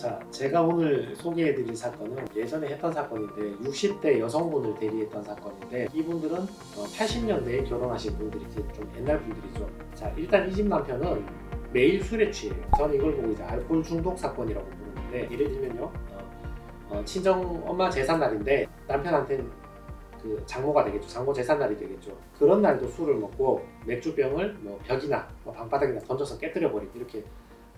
자, 제가 오늘 소개해드릴 사건은 예전에 했던 사건인데 60대 여성분을 대리했던 사건인데 이분들은 80년대에 결혼하신 분들이 이제 좀 옛날 분들이죠. 자, 일단 이 집 남편은 매일 술에 취해요. 저는 이걸 보고 이제 알코올 중독 사건이라고 부르는데 예를 들면요, 친정 엄마 제삿날인데 남편한테는 그 장모가 되겠죠. 장모 제삿날이 되겠죠. 그런 날도 술을 먹고 맥주병을 뭐 벽이나 뭐 방바닥이나 던져서 깨뜨려 버리고 이렇게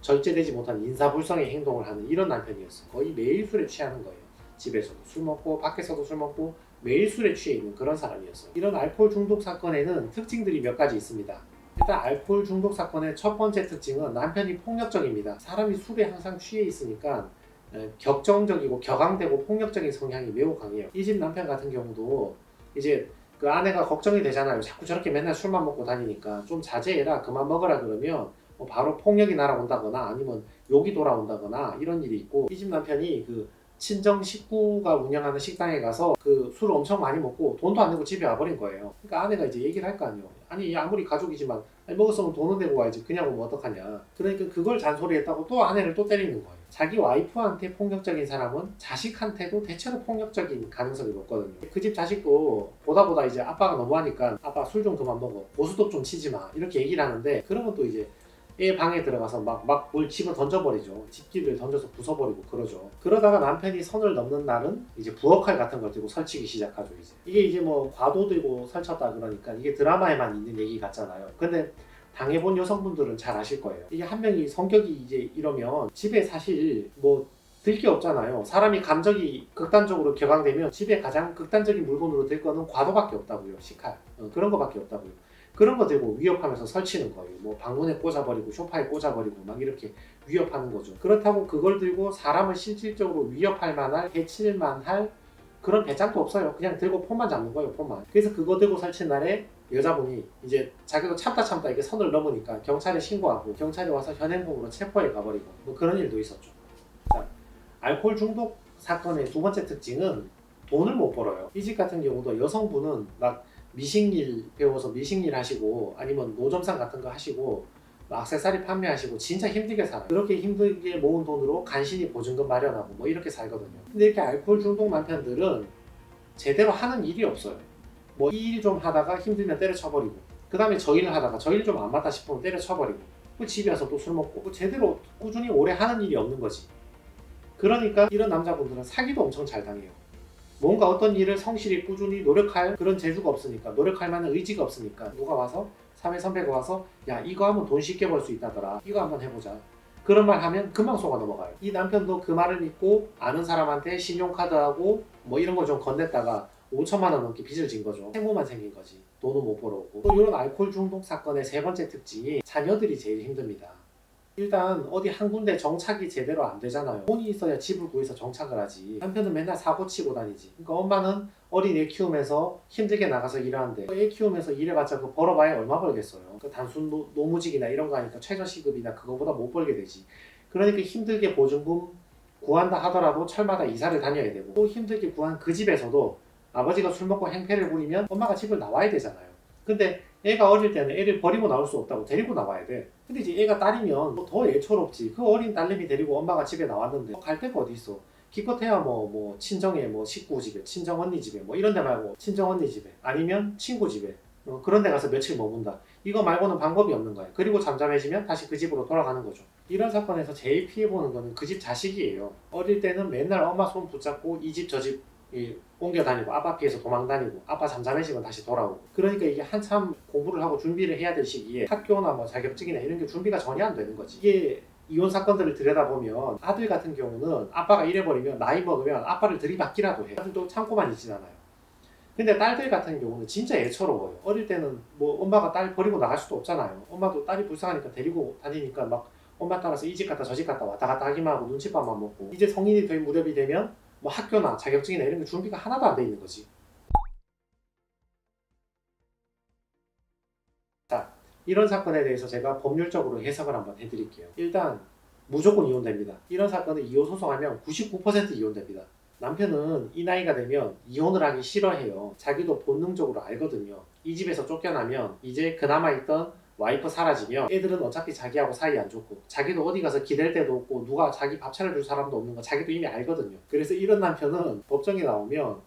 절제되지 못한 인사불성의 행동을 하는 이런 남편이었어요. 거의 매일 술에 취하는 거예요. 집에서도 술 먹고 밖에서도 술 먹고 매일 술에 취해 있는 그런 사람이었어요. 이런 알코올 중독 사건에는 특징들이 몇 가지 있습니다. 일단 알코올 중독 사건의 첫 번째 특징은 남편이 폭력적입니다. 사람이 술에 항상 취해 있으니까 격정적이고 격앙되고 폭력적인 성향이 매우 강해요. 이 집 남편 같은 경우도 이제 그 아내가 걱정이 되잖아요. 자꾸 저렇게 맨날 술만 먹고 다니니까 좀 자제해라, 그만 먹으라 그러면 뭐 바로 폭력이 날아온다거나 아니면 욕이 돌아온다거나 이런 일이 있고, 이 집 남편이 그 친정 식구가 운영하는 식당에 가서 그 술을 엄청 많이 먹고 돈도 안 내고 집에 와버린 거예요. 그러니까 아내가 이제 얘기를 할 거 아니에요. 아니 아무리 가족이지만 아니, 먹었으면 돈은 내고 와야지 그냥 오면 어떡하냐. 그러니까 그걸 잔소리했다고 또 아내를 또 때리는 거예요. 자기 와이프한테 폭력적인 사람은 자식한테도 대체로 폭력적인 가능성이 높거든요. 그 집 자식도 보다 이제 아빠가 너무하니까 아빠 술 좀 그만 먹어, 고스톱 좀 치지 마, 이렇게 얘기를 하는데, 그러면 또 이제 애 방에 들어가서 막 뭘 집어 던져버리죠. 집기를 던져서 부숴버리고 그러죠. 그러다가 남편이 선을 넘는 날은 이제 부엌칼 같은 걸 들고 설치기 시작하죠. 이게 이제 뭐 과도 들고 설쳤다 그러니까 이게 드라마에만 있는 얘기 같잖아요. 근데 당해본 여성분들은 잘 아실 거예요. 이게 한 명이 성격이 이제 이러면 집에 사실 뭐 들 게 없잖아요. 사람이 감정이 극단적으로 격앙되면 집에 가장 극단적인 물건으로 들 거는 과도밖에 없다고요. 식칼. 그런 거밖에 없다고요. 그런 거 들고 위협하면서 설치는 거예요. 뭐 방문에 꽂아버리고 소파에 꽂아버리고 막 이렇게 위협하는 거죠. 그렇다고 그걸 들고 사람을 실질적으로 위협할 만할, 해칠 만할 그런 배짱도 없어요. 그냥 들고 폰만 잡는 거예요, 폰만. 그래서 그거 들고 설친 날에 여자분이 이제 자기도 참다 이게 선을 넘으니까 경찰에 신고하고, 경찰이 와서 현행범으로 체포해 가버리고 뭐 그런 일도 있었죠. 자, 알코올 중독 사건의 두 번째 특징은 돈을 못 벌어요. 이 집 같은 경우도 여성분은 막 미식일 배워서 미식일 하시고 아니면 노점상 같은 거 하시고 액세서리 판매하시고 진짜 힘들게 살아요. 그렇게 힘들게 모은 돈으로 간신히 보증금 마련하고 뭐 이렇게 살거든요. 근데 이렇게 알코올 중독 남편들은 제대로 하는 일이 없어요. 뭐 이 일 좀 하다가 힘들면 때려쳐버리고, 그 다음에 저 일을 하다가 저 일 좀 안 맞다 싶으면 때려쳐버리고, 그 집에 와서 또 술 먹고, 제대로 꾸준히 오래 하는 일이 없는 거지. 그러니까 이런 남자분들은 사기도 엄청 잘 당해요. 뭔가 어떤 일을 성실히 꾸준히 노력할 그런 재주가 없으니까, 노력할 만한 의지가 없으니까 누가 와서, 사회 선배가 와서 야 이거 하면 돈 쉽게 벌 수 있다더라, 이거 한번 해보자, 그런 말 하면 금방 속아 넘어가요. 이 남편도 그 말을 믿고 아는 사람한테 신용카드하고 뭐 이런 거 좀 건넸다가 5천만 원 넘게 빚을 진 거죠. 생모만 생긴 거지. 돈은 못 벌어오고. 또 이런 알코올 중독 사건의 세 번째 특징이 자녀들이 제일 힘듭니다. 일단 어디 한 군데 정착이 제대로 안 되잖아요. 돈이 있어야 집을 구해서 정착을 하지. 남편은 맨날 사고 치고 다니지. 그러니까 엄마는 어린 애 키우면서 힘들게 나가서 일하는데 애 키우면서 일해봤자 그 벌어봐야 얼마 벌겠어요. 그 단순 노무직이나 이런 거 하니까 최저시급이나 그거보다 못 벌게 되지. 그러니까 힘들게 보증금 구한다 하더라도 철마다 이사를 다녀야 되고, 또 힘들게 구한 그 집에서도 아버지가 술 먹고 행패를 부리면 엄마가 집을 나와야 되잖아요. 근데 애가 어릴 때는 애를 버리고 나올 수 없다고 데리고 나와야 돼. 근데 이제 애가 딸이면 뭐 더 애처롭지. 그 어린 딸내미 데리고 엄마가 집에 나왔는데 갈 데가 어디 있어. 기껏해야 뭐 친정에 뭐 식구 집에, 친정 언니 집에 뭐 이런 데 말고 친정 언니 집에 아니면 친구 집에 그런 데 가서 며칠 머문다. 이거 말고는 방법이 없는 거예요. 그리고 잠잠해지면 다시 그 집으로 돌아가는 거죠. 이런 사건에서 제일 피해보는 거는 그 집 자식이에요. 어릴 때는 맨날 엄마 손 붙잡고 이 집 저 집 옮겨 다니고, 아빠 피해서 도망 다니고, 아빠 잠잠해지면 다시 돌아오고. 그러니까 이게 한참 공부를 하고 준비를 해야 될 시기에 학교나 뭐 자격증이나 이런 게 준비가 전혀 안 되는 거지. 이게 이혼 사건들을 들여다보면 아들 같은 경우는 아빠가 이래버리면 나이 먹으면 아빠를 들이받기라도 해. 아들도 참고만 있진 않아요. 근데 딸들 같은 경우는 진짜 애처로워요. 어릴 때는 뭐 엄마가 딸 버리고 나갈 수도 없잖아요. 엄마도 딸이 불쌍하니까 데리고 다니니까 막 엄마 따라서 이 집 갔다 저 집 갔다 왔다 갔다 하기만 하고 눈칫밥만 먹고, 이제 성인이 될 무렵이 되면 뭐 학교나 자격증이나 이런 게 준비가 하나도 안 돼 있는 거지. 자, 이런 사건에 대해서 제가 법률적으로 해석을 한번 해드릴게요. 일단 무조건 이혼됩니다. 이런 사건은 이혼 소송하면 99% 이혼됩니다. 남편은 이 나이가 되면 이혼을 하기 싫어해요. 자기도 본능적으로 알거든요. 이 집에서 쫓겨나면 이제 그나마 있던 와이프 사라지면 애들은 어차피 자기하고 사이 안 좋고 자기도 어디 가서 기댈 데도 없고 누가 자기 밥 차려줄 사람도 없는 거 자기도 이미 알거든요. 그래서 이런 남편은 법정에 나오면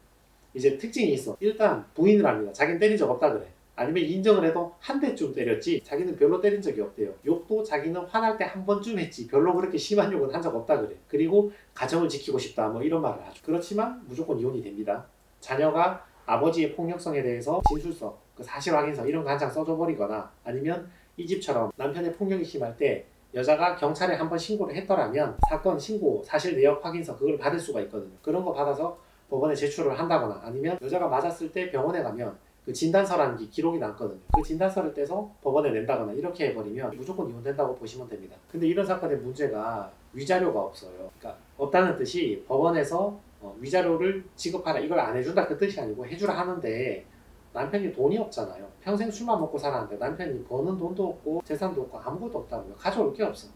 이제 특징이 있어. 일단 부인을 합니다. 자기는 때린 적 없다 그래. 아니면 인정을 해도 한 대쯤 때렸지 자기는 별로 때린 적이 없대요. 욕도 자기는 화날 때 한 번쯤 했지 별로 그렇게 심한 욕은 한 적 없다 그래. 그리고 가정을 지키고 싶다 뭐 이런 말을 하죠. 그렇지만 무조건 이혼이 됩니다. 자녀가 아버지의 폭력성에 대해서 진술서, 그 사실 확인서 이런 거 한 장 써줘 버리거나 아니면 이 집처럼 남편의 폭력이 심할 때 여자가 경찰에 한번 신고를 했더라면 사건 신고 사실 내역 확인서 그걸 받을 수가 있거든요. 그런 거 받아서 법원에 제출을 한다거나 아니면 여자가 맞았을 때 병원에 가면 그 진단서라는 게 기록이 남거든요. 그 진단서를 떼서 법원에 낸다거나 이렇게 해버리면 무조건 이혼된다고 보시면 됩니다. 근데 이런 사건의 문제가 위자료가 없어요. 그러니까 없다는 뜻이 법원에서 위자료를 지급하라 이걸 안 해준다 그 뜻이 아니고 해주라 하는데 남편이 돈이 없잖아요. 평생 술만 먹고 살았는데 남편이 버는 돈도 없고 재산도 없고 아무것도 없다고요. 가져올 게 없어.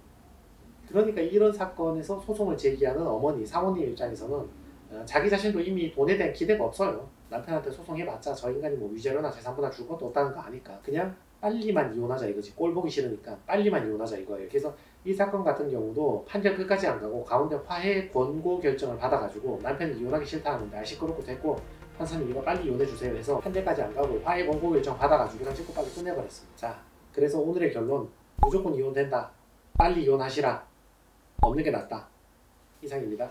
그러니까 이런 사건에서 소송을 제기하는 어머니, 사모님 입장에서는 자기 자신도 이미 돈에 대한 기대가 없어요. 남편한테 소송해봤자 저 인간이 뭐 위자료나 재산보다 줄 것도 없다는 거 아니까 그냥 빨리만 이혼하자 이거지. 꼴 보기 싫으니까 빨리만 이혼하자 이거예요. 그래서 이 사건 같은 경우도 판결 끝까지 안 가고 가운데 화해 권고 결정을 받아가지고 남편이 이혼하기 싫다 하는데 시끄럽고 됐고 판사님 이거 빨리 이혼해주세요 해서 판결까지 안 가고 화해 권고 결정 받아가지고 그냥 찍고 빨리 끝내버렸습니다. 자, 그래서 오늘의 결론 무조건 이혼된다. 빨리 이혼하시라. 없는 게 낫다. 이상입니다.